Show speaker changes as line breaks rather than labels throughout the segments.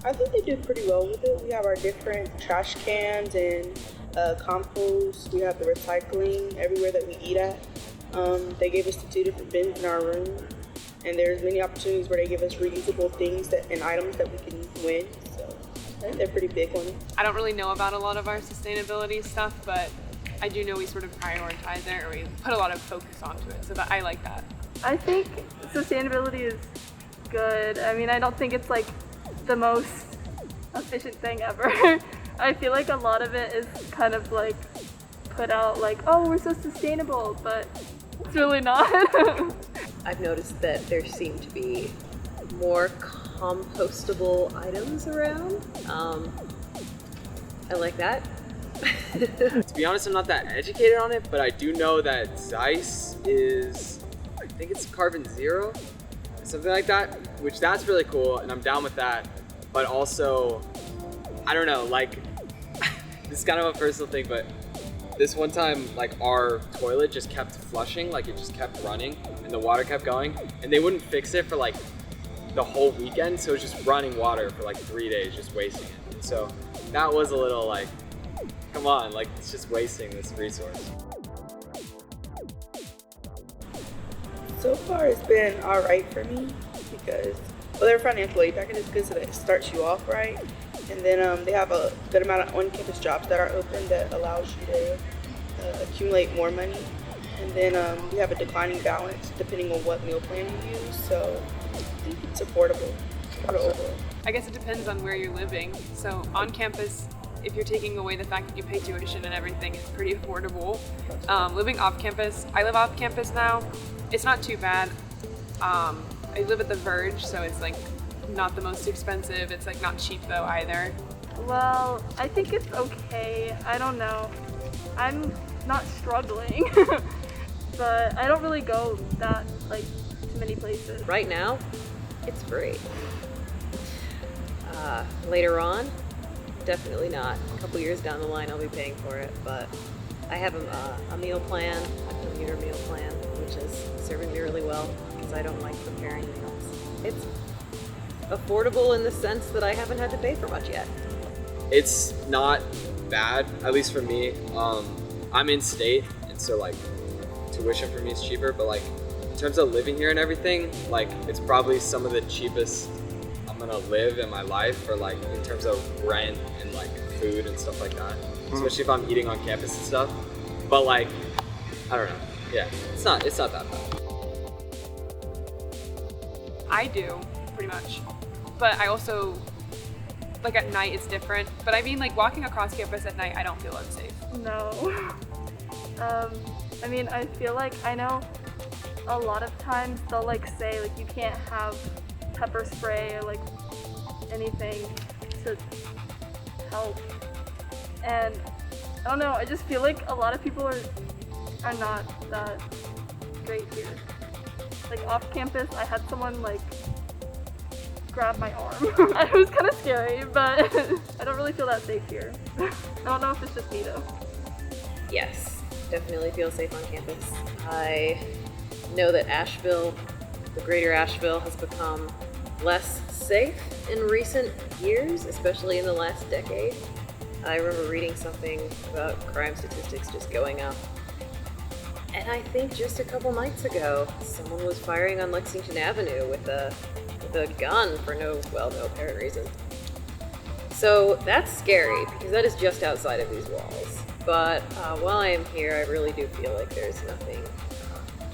I think they did pretty well with it. We have our different trash cans and compost. We have the recycling everywhere that we eat at. They gave us the 2 different bins in our room, and there's many opportunities where they give us reusable things and items that we can win. So I think they're pretty big on it.
I don't really know about a lot of our sustainability stuff, but I do know we sort of prioritize it, or we put a lot of focus onto it, so that I like that.
I think sustainability is good. I mean, I don't think it's like the most efficient thing ever. I feel like a lot of it is kind of like put out like, oh, we're so sustainable, but it's really not.
I've noticed that there seem to be more compostable items around. I like that.
To be honest, I'm not that educated on it, but I do know that Zeiss is, I think it's carbon zero, something like that, which that's really cool, and I'm down with that. But also, I don't know, like, this is kind of a personal thing, but this one time, like, our toilet just kept flushing, like it just kept running, and the water kept going, and they wouldn't fix it for like the whole weekend, so it was just running water for like 3 days, just wasting it. And so that was a little like, come on, like it's just wasting this resource.
So far, it's been all right for me because, well, their financial aid package is good, so that it starts you off right. And then they have a good amount of on-campus jobs that are open that allows you to accumulate more money. And then we have a declining balance depending on what meal plan you use, so I think it's affordable overall.
I guess it depends on where you're living. So on campus, if you're taking away the fact that you pay tuition and everything, it's pretty affordable. Living off campus, I live off campus now. It's not too bad. I live at the Verge, so it's like not the most expensive. It's like not cheap though either.
Well, I think it's okay. I don't know. I'm not struggling, but I don't really go that like to many places.
Right now, it's free. Later on, definitely not. A couple years down the line, I'll be paying for it, but I have a meal plan, a commuter meal plan, which is serving me really well because I don't like preparing meals. It's affordable in the sense that I haven't had to pay for much yet.
It's not bad, at least for me. I'm in state, and so like tuition for me is cheaper, but like in terms of living here and everything, like it's probably some of the cheapest I'm gonna live in my life, or like in terms of rent and like food and stuff like that, especially if I'm eating on campus and stuff. But like, I don't know, yeah, it's not that bad.
I do, pretty much. But I also, like at night it's different. But I mean, like walking across campus at night, I don't feel unsafe.
No. I mean, I feel like I know a lot of times they'll like say like you can't have pepper spray or like anything to help. And I don't know, I just feel like a lot of people are not that great here. Like off campus, I had someone like grab my arm. It was kind of scary, but I don't really feel that safe here. I don't know if it's just me though.
Yes, definitely feel safe on campus. I know that Asheville, the greater Asheville, has become less safe in recent years, especially in the last decade. I remember reading something about crime statistics just going up. And I think just a couple nights ago, someone was firing on Lexington Avenue with a gun for no apparent reason. So that's scary because that is just outside of these walls. But while I am here, I really do feel like there's nothing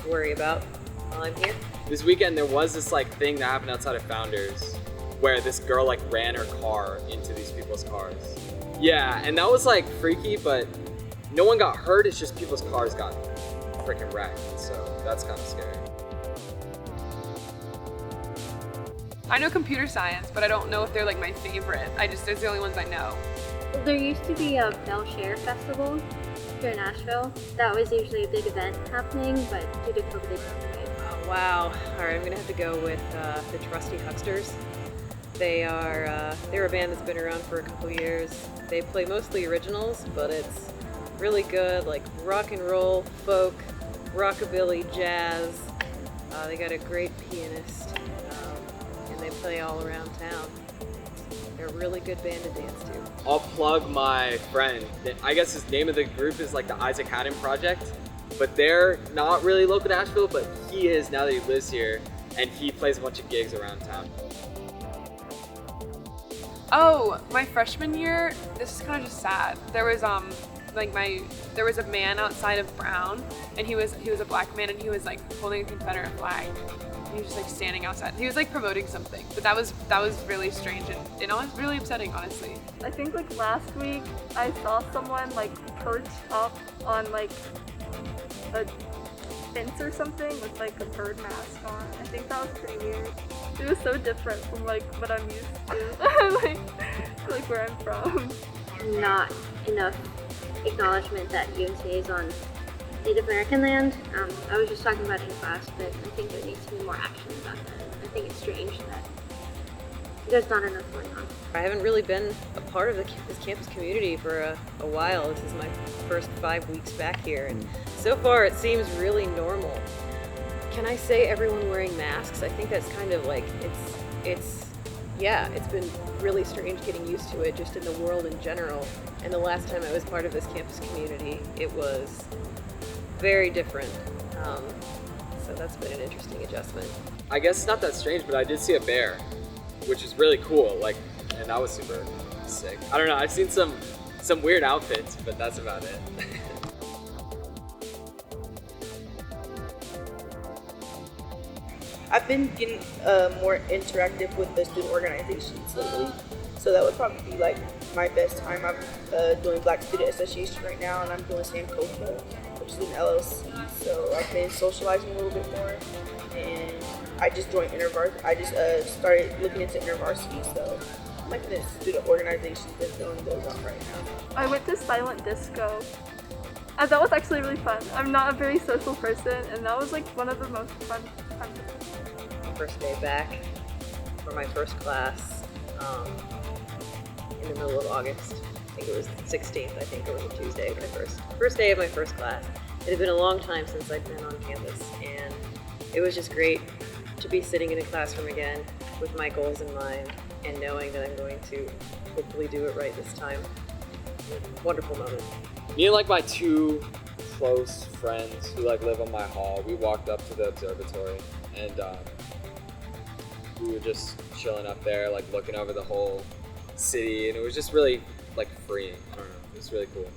to worry about while I'm here.
This weekend there was this like thing that happened outside of Founders where this girl like ran her car into these people's cars. Yeah, and that was like freaky, but no one got hurt, it's just people's cars got freaking wrecked, so that's kind of scary.
I know computer science, but I don't know if they're like my favorite. Those are the only ones I know.
There used to be a Bell Share Festival here in Asheville. That was usually a big event happening, but due to COVID, they took it away.
Oh, wow. All right, I'm gonna have to go with the Trusty Hucksters. They're a band that's been around for a couple years. They play mostly originals, but it's really good, like rock and roll, folk, rockabilly, jazz. They got a great pianist, and they play all around town. They're a really good band to dance to.
I'll plug my friend. I guess his name of the group is like the Isaac Haddon Project, but they're not really local to Asheville, but he is now that he lives here, and he plays a bunch of gigs around town.
Oh, my freshman year, this is kind of just sad. There was there was a man outside of Brown, and he was a black man, and he was like holding a Confederate flag. He was just like standing outside. He was like promoting something, but that was really strange and it was really upsetting, honestly.
I think like last week I saw someone like perch up on like a fence or something with like a bird mask on. I think that was pretty weird. It was so different from like what I'm used to, like where I'm from.
Not enough acknowledgement that UNC is on Native American land. I was just talking about it in class, but I think there needs to be more action about that. I think it's strange that there's not enough going on.
I haven't really been a part of this campus community for a while. This is my first 5 weeks back here, and so far it seems really normal. Can I say everyone wearing masks? I think that's kind of like, it's been really strange getting used to it just in the world in general. And the last time I was part of this campus community, it was very different. So that's been an interesting adjustment.
I guess it's not that strange, but I did see a bear, which is really cool. Like, and that was super sick. I don't know. I've seen some weird outfits, but that's about it.
I've been getting more interactive with the student organizations lately, so that would probably be like my best time. I'm doing Black Student Association right now, and I'm doing Sankofa, which is an LLC. So I've been socializing a little bit more, and I just joined InterVarsity. I just started looking into InterVarsity, so I'm like this student organization that's filling those out right now.
I went to silent disco. And that was actually really fun. I'm not a very social person, and that was like one of the most fun times.
First day back for my first class in the middle of August. I think it was the 16th. I think it was a Tuesday. My first day of my first class. It had been a long time since I'd been on campus, and it was just great to be sitting in a classroom again with my goals in mind and knowing that I'm going to hopefully do it right this time. Wonderful moment.
Me and like my two close friends who like live on my hall, we walked up to the observatory and we were just chilling up there, like looking over the whole city, and it was just really like freeing. I don't know, it was really cool.